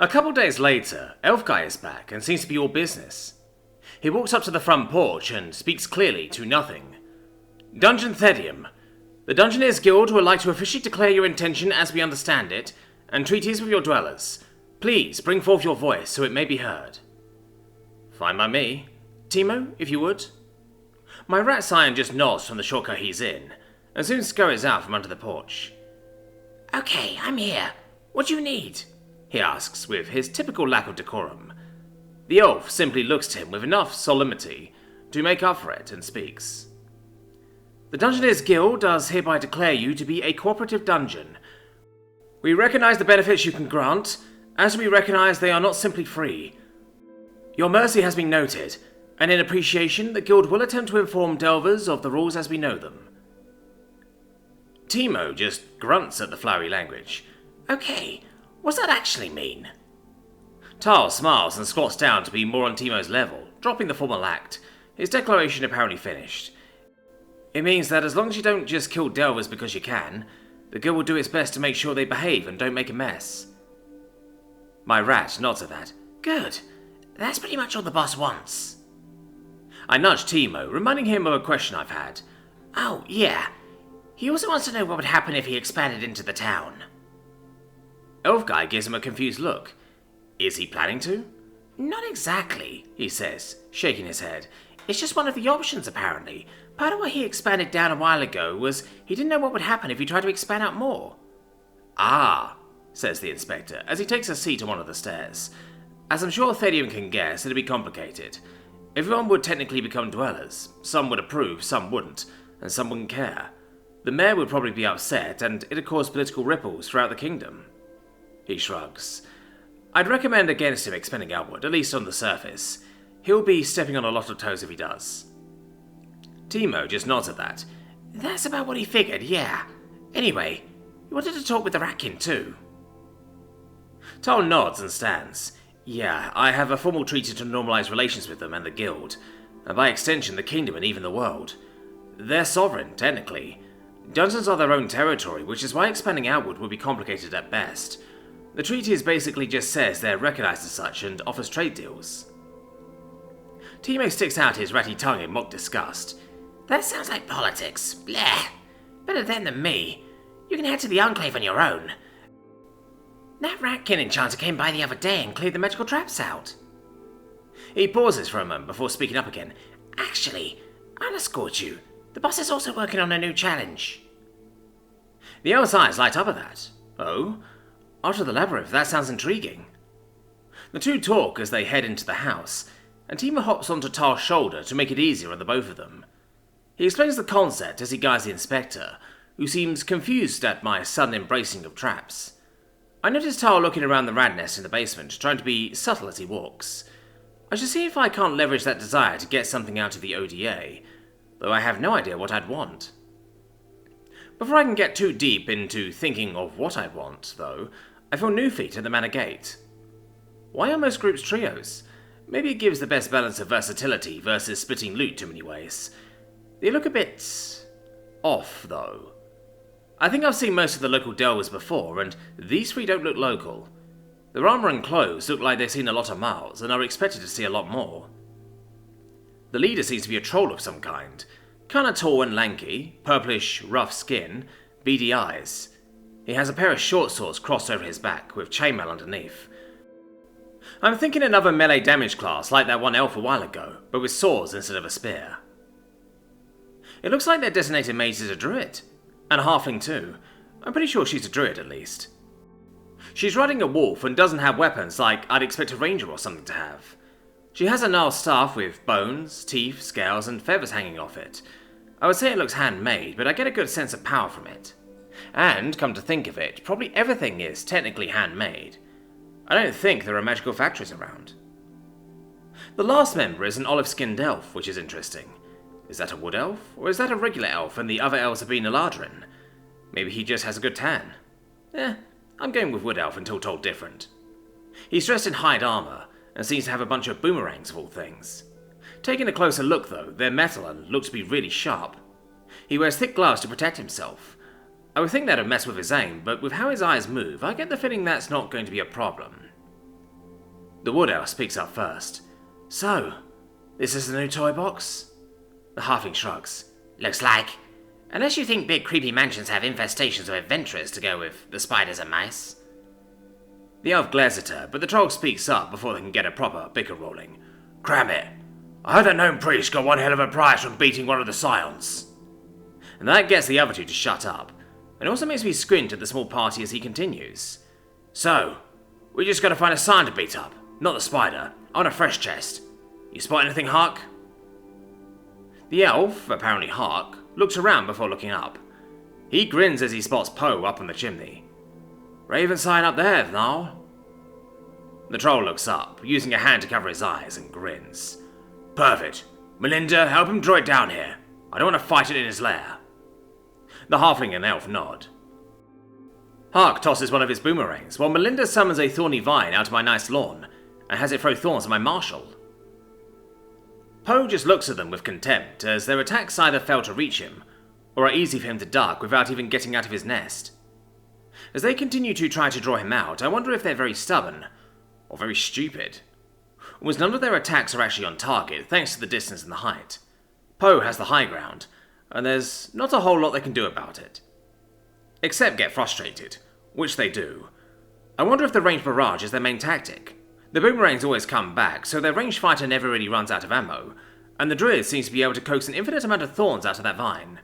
A couple days later, Elf Guy is back and seems to be all business. He walks up to the front porch and speaks clearly to nothing. Dungeon Thedium. The Dungeoneers Guild would like to officially declare your intention as we understand it, and treaties with your dwellers. Please bring forth your voice so it may be heard. Fine by me. Timo, if you would. My rat scion just nods from the shortcut he's in, and soon scurries out from under the porch. Okay, I'm here. What do you need? He asks with his typical lack of decorum. The elf simply looks at him with enough solemnity to make up for it and speaks. The Dungeoneers Guild does hereby declare you to be a cooperative dungeon. We recognize the benefits you can grant, as we recognize they are not simply free. Your mercy has been noted, and in appreciation, the Guild will attempt to inform delvers of the rules as we know them. Timo just grunts at the flowery language. Okay, what's that actually mean? Tal smiles and squats down to be more on Timo's level, dropping the formal act, his declaration apparently finished. It means that as long as you don't just kill delvers because you can, the Guild will do its best to make sure they behave and don't make a mess. My rat nods at that. Good. That's pretty much all the boss wants. I nudge Timo, reminding him of a question I've had. Oh, yeah. He also wants to know what would happen if he expanded into the town. Elf Guy gives him a confused look. Is he planning to? Not exactly, he says, shaking his head. It's just one of the options, apparently. Part of why he expanded down a while ago was he didn't know what would happen if he tried to expand out more. Ah, says the inspector, as he takes a seat on one of the stairs. As I'm sure Thedium can guess, it'd be complicated. Everyone would technically become dwellers. Some would approve, some wouldn't, and some wouldn't care. The mayor would probably be upset, and it'd cause political ripples throughout the kingdom. He shrugs. I'd recommend against him expanding outward, at least on the surface. He'll be stepping on a lot of toes if he does. Timo just nods at that. That's about what he figured, yeah. Anyway, he wanted to talk with the Ratkin too. Tal nods and stands. Yeah, I have a formal treaty to normalize relations with them and the guild, and by extension the kingdom and even the world. They're sovereign, technically. Dungeons are their own territory, which is why expanding outward would be complicated at best. The treaty basically just says they're recognized as such and offers trade deals. Timo sticks out his ratty tongue in mock disgust. That sounds like politics. Bleh. Better them than me. You can head to the Enclave on your own. That Ratkin enchanter came by the other day and cleared the magical traps out. He pauses for a moment before speaking up again. Actually, I'll escort you. The boss is also working on a new challenge. The elf's eyes light up at that. Oh? After the labyrinth, that sounds intriguing. The two talk as they head into the house, and Timo hops onto Tal's shoulder to make it easier on the both of them. He explains the concept as he guides the inspector, who seems confused at my sudden embracing of traps. I notice Tal looking around the rat nest in the basement, trying to be subtle as he walks. I should see if I can't leverage that desire to get something out of the ODA, though I have no idea what I'd want. Before I can get too deep into thinking of what I'd want, though, I feel new feet at the manor gate. Why are most groups trios? Maybe it gives the best balance of versatility versus splitting loot too many ways. They look a bit off, though. I think I've seen most of the local delvers before, and these three don't look local. Their armor and clothes look like they've seen a lot of miles, and are expected to see a lot more. The leader seems to be a troll of some kind. Kinda tall and lanky, purplish, rough skin, beady eyes. He has a pair of short swords crossed over his back, with chainmail underneath. I'm thinking another melee damage class like that one elf a while ago, but with swords instead of a spear. It looks like their designated mage is a druid. And a halfling too. I'm pretty sure she's a druid at least. She's riding a wolf and doesn't have weapons like I'd expect a ranger or something to have. She has a gnarled staff with bones, teeth, scales, and feathers hanging off it. I would say it looks handmade, but I get a good sense of power from it. And, come to think of it, probably everything is technically handmade. I don't think there are magical factories around. The last member is an olive-skinned elf, which is interesting. Is that a wood elf, or is that a regular elf and the other elves have been Eladrin? Maybe he just has a good tan. I'm going with wood elf until told different. He's dressed in hide armor, and seems to have a bunch of boomerangs of all things. Taking a closer look though, they're metal and look to be really sharp. He wears thick gloves to protect himself. I would think that'd mess with his aim, but with how his eyes move, I get the feeling that's not going to be a problem. The wood elf speaks up first. So, this is the new toy box? The halfling shrugs. Looks like. Unless you think big creepy mansions have infestations of adventurers to go with the spiders and mice. The elf glares at her, but the troll speaks up before they can get a proper bicker rolling. Cram it! I heard that gnome priest got one hell of a prize from beating one of the scions. And that gets the other two to shut up, and also makes me squint at the small party as he continues. So, we just gotta find a scion to beat up, not the spider. I want a fresh chest. You spot anything, Hark? The elf, apparently Hark, looks around before looking up. He grins as he spots Poe up on the chimney. Raven sign up there, now. The troll looks up, using a hand to cover his eyes, and grins. Perfect. Melinda, help him draw it down here. I don't want to fight it in his lair. The halfling and elf nod. Hark tosses one of his boomerangs, while Melinda summons a thorny vine out of my nice lawn, and has it throw thorns at my marshal. Poe just looks at them with contempt, as their attacks either fail to reach him, or are easy for him to duck without even getting out of his nest. As they continue to try to draw him out, I wonder if they're very stubborn, or very stupid. Or as none of their attacks are actually on target, thanks to the distance and the height. Poe has the high ground, and there's not a whole lot they can do about it. Except get frustrated, which they do. I wonder if the ranged barrage is their main tactic. The boomerangs always come back, so their ranged fighter never really runs out of ammo, and the druid seems to be able to coax an infinite amount of thorns out of that vine.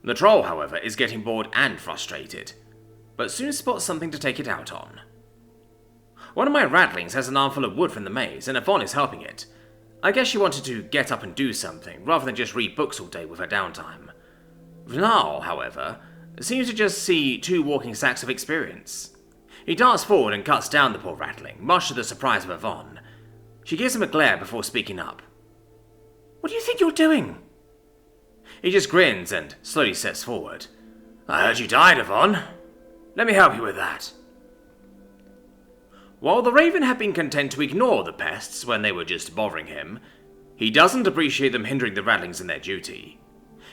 The troll, however, is getting bored and frustrated, but soon spots something to take it out on. One of my rattlings has an armful of wood from the maze, and Yvonne is helping it. I guess she wanted to get up and do something, rather than just read books all day with her downtime. Khenal, however, seems to just see 2 walking sacks of experience. He darts forward and cuts down the poor rattling, much to the surprise of Yvonne. She gives him a glare before speaking up. What do you think you're doing? He just grins and slowly steps forward. I heard you died, Yvonne. Let me help you with that. While the raven had been content to ignore the pests when they were just bothering him, he doesn't appreciate them hindering the rattlings in their duty.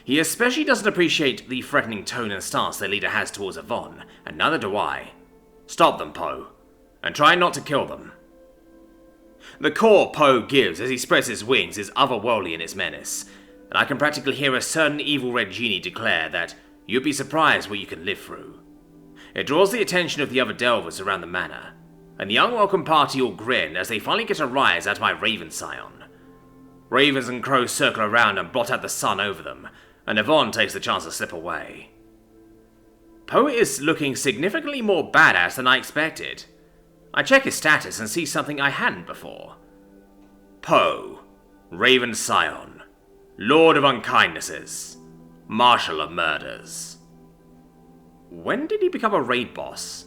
He especially doesn't appreciate the threatening tone and stance their leader has towards Yvonne, and neither do I. Stop them, Poe, and try not to kill them. The caw Poe gives as he spreads his wings is otherworldly in its menace, and I can practically hear a certain evil red genie declare that you'd be surprised what you can live through. It draws the attention of the other delvers around the manor, and the unwelcome party all grin as they finally get a rise out of my raven scion. Ravens and crows circle around and blot out the sun over them, and Yvonne takes the chance to slip away. Poe is looking significantly more badass than I expected. I check his status and see something I hadn't before. Poe, Raven Scion, Lord of Unkindnesses, Marshal of Murders. When did he become a raid boss?